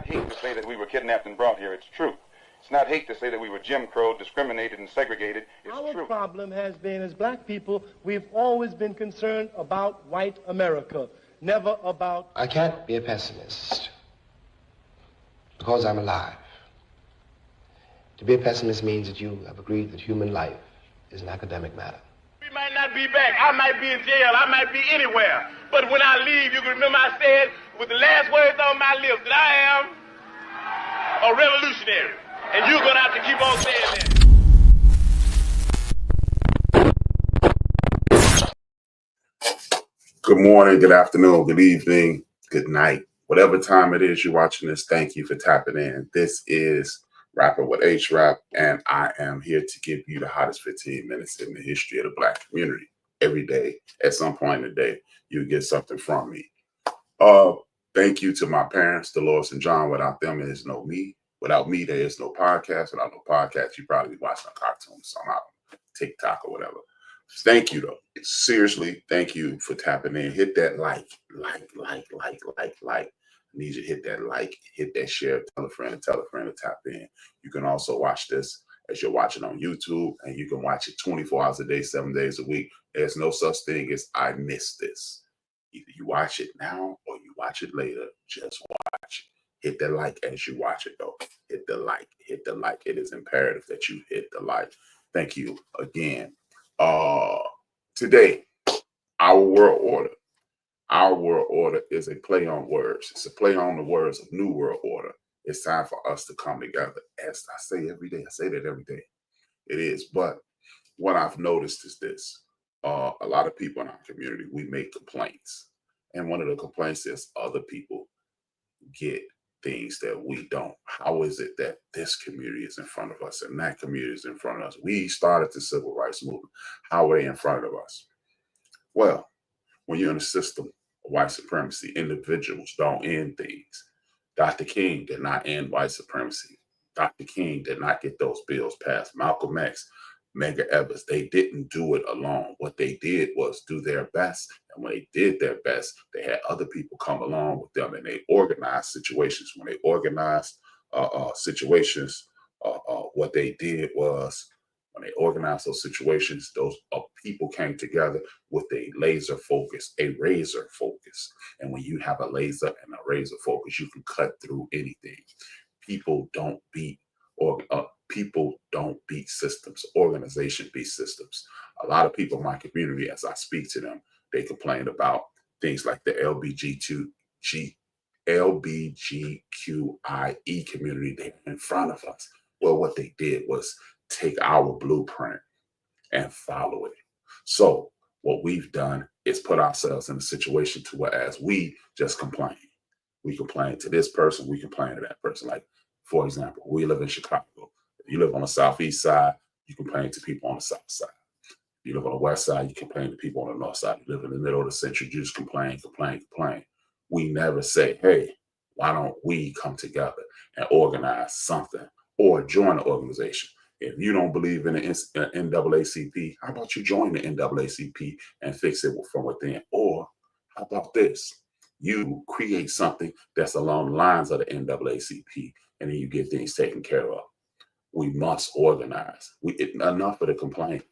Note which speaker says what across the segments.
Speaker 1: hate to say that we were kidnapped and brought here. It's true. It's not hate to say that we were Jim Crow, discriminated and segregated. It's true.
Speaker 2: Our problem has been, as black people, we've always been concerned about white America, never about...
Speaker 3: I can't be a pessimist because I'm alive. To be a pessimist means that you have agreed that human life is an academic matter.
Speaker 4: We might not be back. I might be in jail. I might be anywhere. But when I leave, you can remember I said with the last words on my lips that I am a revolutionary. And you're going to have to keep on saying that.
Speaker 5: Good morning, good afternoon, good evening, good night. Whatever time it is you're watching this, thank you for tapping in. This is Rappin with HRap, and I am here to give you the hottest 15 minutes in the history of the black community. Every day, at some point in the day, you get something from me. Thank you to my parents, Dolores and John. Without them, there is no me. Without me, there is no podcast. Without no podcast, you probably be watching a cartoon, somehow, TikTok or whatever. Thank you, though. Seriously, thank you for tapping in. Hit that like. I need you to hit that like, hit that share, tell a friend to tap in. You can also watch this as you're watching on YouTube, and you can watch it 24 hours a day, 7 days a week. There's no such thing as I missed this. Either you watch it now or you watch it later. Just watch it. Hit the like as you watch it, though. Hit the like. Hit the like. It is imperative that you hit the like. Thank you again. Today, our world order. Our world order is a play on words. It's a play on the words of New World Order. It's time for us to come together. As I say every day, I say that every day. It is. But what I've noticed is this. A lot of people in our community, we make complaints. And one of the complaints is other people get things that we don't. How is it that this community is in front of us and that community is in front of us? We started the civil rights movement. How are they in front of us? Well, when you're in a system of white supremacy, individuals don't end things. Dr. King did not end white supremacy. Dr. King did not get those bills passed. Malcolm X, Medgar Evers, they didn't do it alone. What they did was do their best. And when they did their best, they had other people come along with them, and they organized situations. When they organized situations, what they did was, when they organized those situations, those people came together with a laser focus, a razor focus. And when you have a laser and a razor focus, you can cut through anything. People don't beat systems. Organization beats systems. A lot of people in my community, as I speak to them, they complain about things like the LBGQIE community. They're in front of us. Well, what they did was take our blueprint and follow it. So what we've done is put ourselves in a situation to whereas we just complain. We complain to this person, we complain to that person. Like, for example, we live in Chicago. If you live on the southeast side, you complain to people on the south side. If you live on the west side, you complain to people on the north side. You live in the middle of the century, you just complain. We never say, hey, why don't we come together and organize something or join an organization? If you don't believe in the NAACP, how about you join the NAACP and fix it from within? Or how about this? You create something that's along the lines of the NAACP, and then you get things taken care of. We must organize. Enough of the complaint,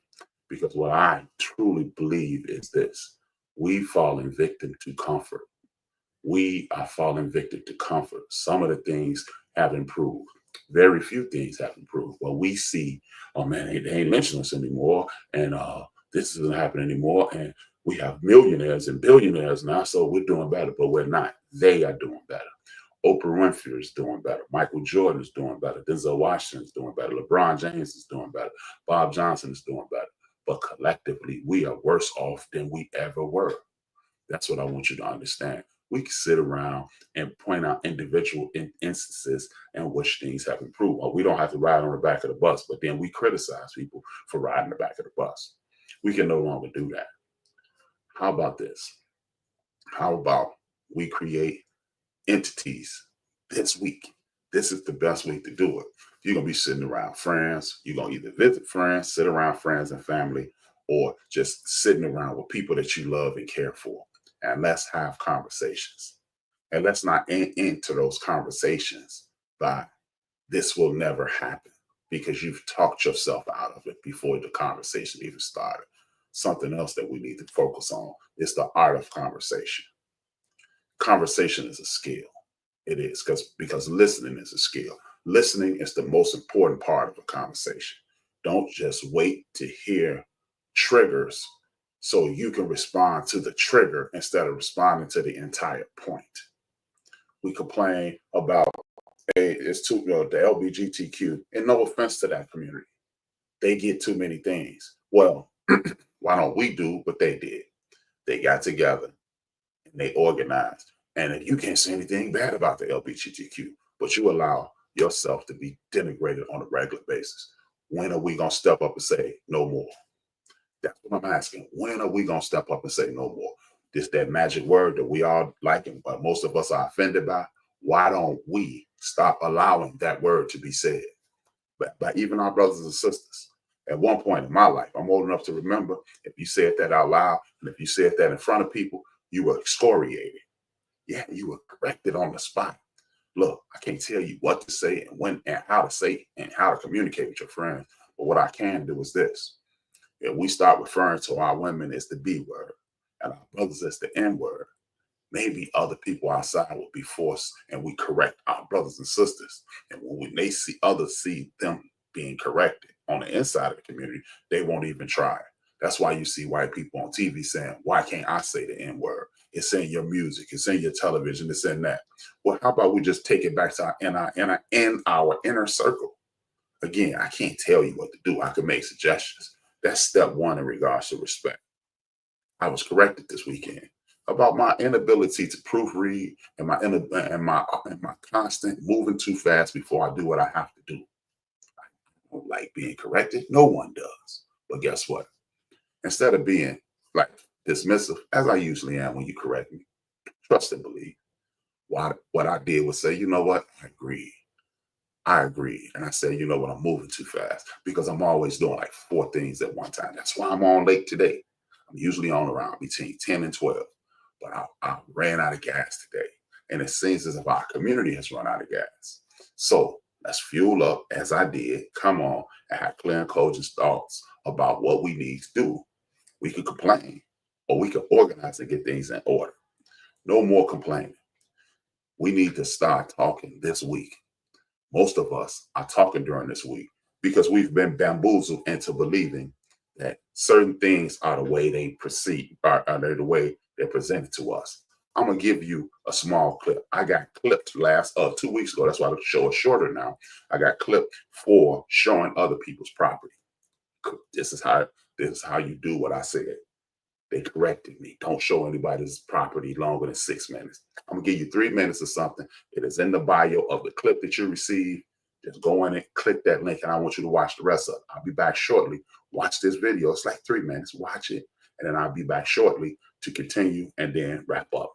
Speaker 5: because what I truly believe is this. We falling victim to comfort. We are falling victim to comfort. Some of the things have improved. Very few things have improved. Well, we see, oh man, they ain't mentioning us anymore, and this doesn't happen anymore, and we have millionaires and billionaires now, so we're doing better, but we're not. They are doing better. Oprah Winfrey is doing better. Michael Jordan is doing better. Denzel Washington is doing better. LeBron James is doing better. Bob Johnson is doing better. But collectively, we are worse off than we ever were. That's what I want you to understand. We can sit around and point out individual instances in which things have improved. Well, we don't have to ride on the back of the bus, but then we criticize people for riding the back of the bus. We can no longer do that. How about this? How about we create entities this week? This is the best week to do it. You're going to be sitting around friends. You're going to either visit friends, sit around friends and family, or just sitting around with people that you love and care for. And let's have conversations. And let's not enter those conversations by this will never happen because you've talked yourself out of it before the conversation even started. Something else that we need to focus on is the art of conversation. Conversation is a skill. It is because listening is a skill. Listening is the most important part of a conversation. Don't just wait to hear triggers so you can respond to the trigger instead of responding to the entire point. We complain about the LGBTQ, and no offense to that community. They get too many things. Well, why don't we do what they did? They got together and they organized. And if you can't say anything bad about the LGBTQ, but you allow yourself to be denigrated on a regular basis, when are we going to step up and say no more? That's what I'm asking. When are we going to step up and say no more? This that magic word that we all like, but most of us are offended by. Why don't we stop allowing that word to be said by even our brothers and sisters? At one point in my life, I'm old enough to remember, if you said that out loud and if you said that in front of people, you were excoriated. Yeah, you were corrected on the spot. Look, I can't tell you what to say and when and how to say and how to communicate with your friends. But what I can do is this. If we start referring to our women as the B word and our brothers as the N word, maybe other people outside will be forced and we correct our brothers and sisters. And when they see others see them being corrected on the inside of the community, they won't even try. That's why you see white people on TV saying, why can't I say the N word? It's in your music, it's in your television, it's in that. Well, how about we just take it back to our inner circle? Again, I can't tell you what to do. I can make suggestions. That's step one in regards to respect. I was corrected this weekend about my inability to proofread and my constant moving too fast before I do what I have to do. I don't like being corrected. No one does. But guess what? Instead of being like dismissive, as I usually am when you correct me, trust and believe. What I did was say, you know what? I agree. And I said, you know what? I'm moving too fast because I'm always doing like 4 things at one time. That's why I'm on late today. I'm usually on around between 10 and 12. But I ran out of gas today. And it seems as if our community has run out of gas. So let's fuel up as I did. Come on and have clear and cogent thoughts about what we need to do. We could complain or we could organize and get things in order. No more complaining. We need to start talking this week. Most of us are talking during this week because we've been bamboozled into believing that certain things are the way they proceed, are the way they're presented to us. I'm going to give you a small clip. I got clipped 2 weeks ago. That's why the show is shorter now. I got clipped for showing other people's property. This is how you do what I said. They corrected me. Don't show anybody's property longer than 6 minutes. I'm gonna give you 3 minutes or something. It is in the bio of the clip that you received. Just go in and click that link, and I want you to watch the rest of it. I'll be back shortly. Watch this video. It's like 3 minutes. Watch it, and then I'll be back shortly to continue and then wrap up.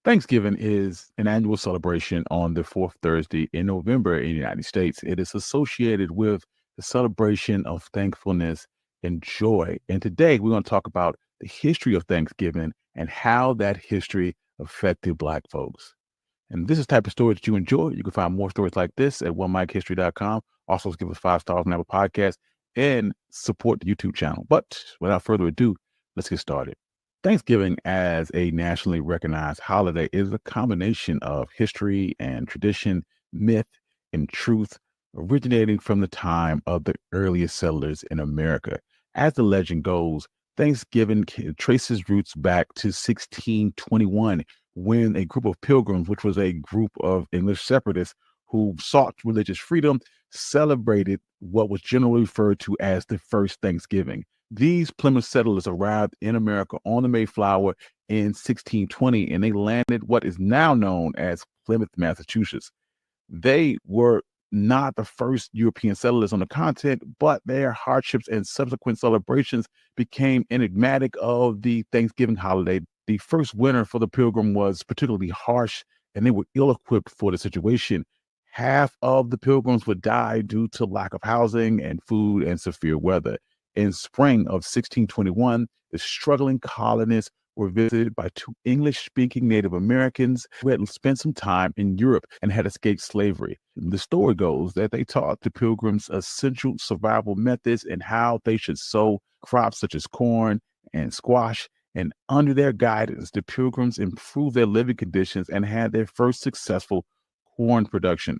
Speaker 6: Thanksgiving is an annual celebration on the 4th Thursday in November in the United States. It is associated with the celebration of thankfulness and joy. And today we're going to talk about the history of Thanksgiving and how that history affected Black folks. And this is the type of story that you enjoy. You can find more stories like this at onemichistory.com. Also, give us 5 stars on Apple Podcasts and support the YouTube channel. But without further ado, let's get started. Thanksgiving as a nationally recognized holiday is a combination of history and tradition, myth and truth, originating from the time of the earliest settlers in America. As the legend goes, Thanksgiving traces roots back to 1621, when a group of pilgrims, which was a group of English separatists who sought religious freedom, celebrated what was generally referred to as the first Thanksgiving. These Plymouth settlers arrived in America on the Mayflower in 1620, and they landed what is now known as Plymouth, Massachusetts. They were not the first European settlers on the continent, but their hardships and subsequent celebrations became enigmatic of the Thanksgiving holiday. The first winter for the pilgrim was particularly harsh, and they were ill-equipped for the situation. Half of the pilgrims would die due to lack of housing and food and severe weather. In spring of 1621, the struggling colonists were visited by two English-speaking Native Americans who had spent some time in Europe and had escaped slavery. The story goes that they taught the Pilgrims essential survival methods and how they should sow crops such as corn and squash. And under their guidance, the Pilgrims improved their living conditions and had their first successful corn production.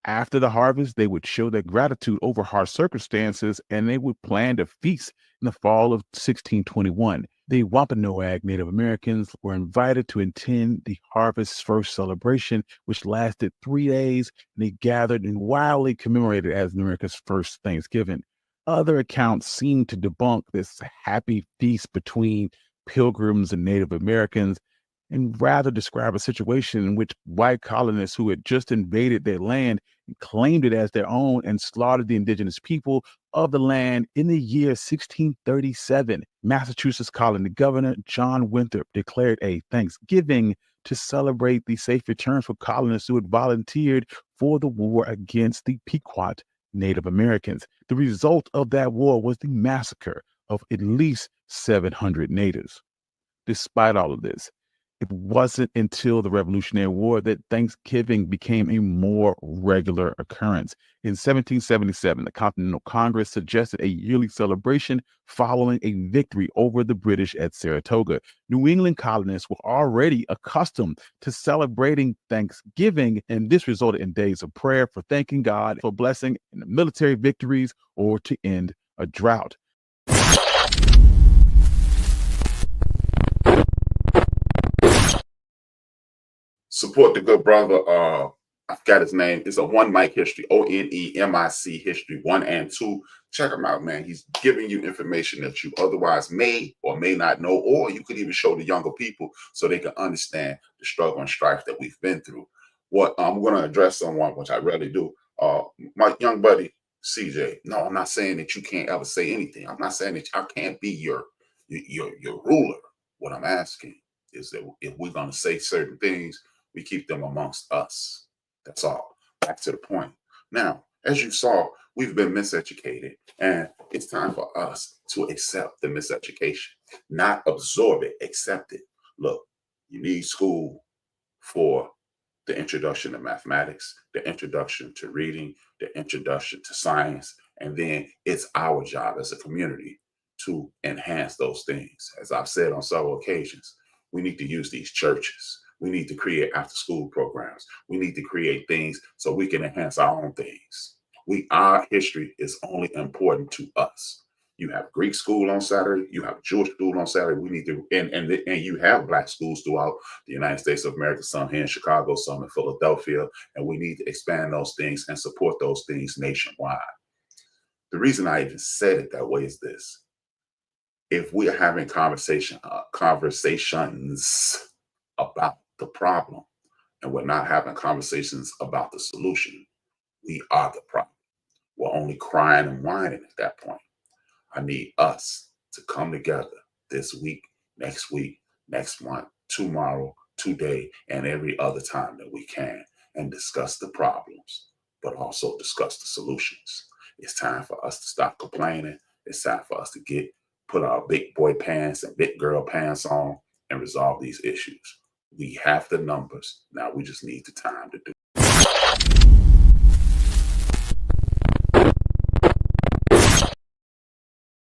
Speaker 6: After the harvest, they would show their gratitude over harsh circumstances, and they would plan to feast in the fall of 1621. The Wampanoag Native Americans were invited to attend the Harvest First celebration, which lasted 3 days, and they gathered and wildly commemorated as America's first Thanksgiving. Other accounts seem to debunk this happy feast between Pilgrims and Native Americans, and rather describe a situation in which white colonists who had just invaded their land and claimed it as their own and slaughtered the indigenous people of the land in the year 1637. Massachusetts colony governor John Winthrop declared a Thanksgiving to celebrate the safe return for colonists who had volunteered for the war against the Pequot Native Americans. The result of that war was the massacre of at least 700 natives. Despite all of this, it wasn't until the Revolutionary War that Thanksgiving became a more regular occurrence. In 1777, the Continental Congress suggested a yearly celebration following a victory over the British at Saratoga. New England colonists were already accustomed to celebrating Thanksgiving, and this resulted in days of prayer for thanking God for blessing in the military victories or to end a drought.
Speaker 5: Support the good brother. I forgot his name. It's a One Mic History, ONEMIC History 1 and 2. Check him out, man. He's giving you information that you otherwise may or may not know, or you could even show the younger people so they can understand the struggle and strife that we've been through. What I'm going to address someone, which I rarely do. My young buddy CJ. No, I'm not saying that you can't ever say anything. I'm not saying that I can't be your ruler. What I'm asking is that if we're going to say certain things, we keep them amongst us. That's all. Back to the point. Now, as you saw, we've been miseducated, and it's time for us to accept the miseducation, not absorb it, accept it. Look, you need school for the introduction to mathematics, the introduction to reading, the introduction to science, and then it's our job as a community to enhance those things. As I've said on several occasions, we need to use these churches. We need to create after-school programs. We need to create things so we can enhance our own things. Our history is only important to us. You have Greek school on Saturday. You have Jewish school on Saturday. We need to, and you have Black schools throughout the United States of America, some here in Chicago, some in Philadelphia, and we need to expand those things and support those things nationwide. The reason I even said it that way is this. If we are having conversations about the problem and we're not having conversations about the solution, we are the problem. We're only crying and whining at that point. I need us to come together this week, next month, tomorrow, today, and every other time that we can and discuss the problems, but also discuss the solutions. It's time for us to stop complaining. It's time for us to put our big boy pants and big girl pants on and resolve these issues. We have the numbers. Now we just need the time to do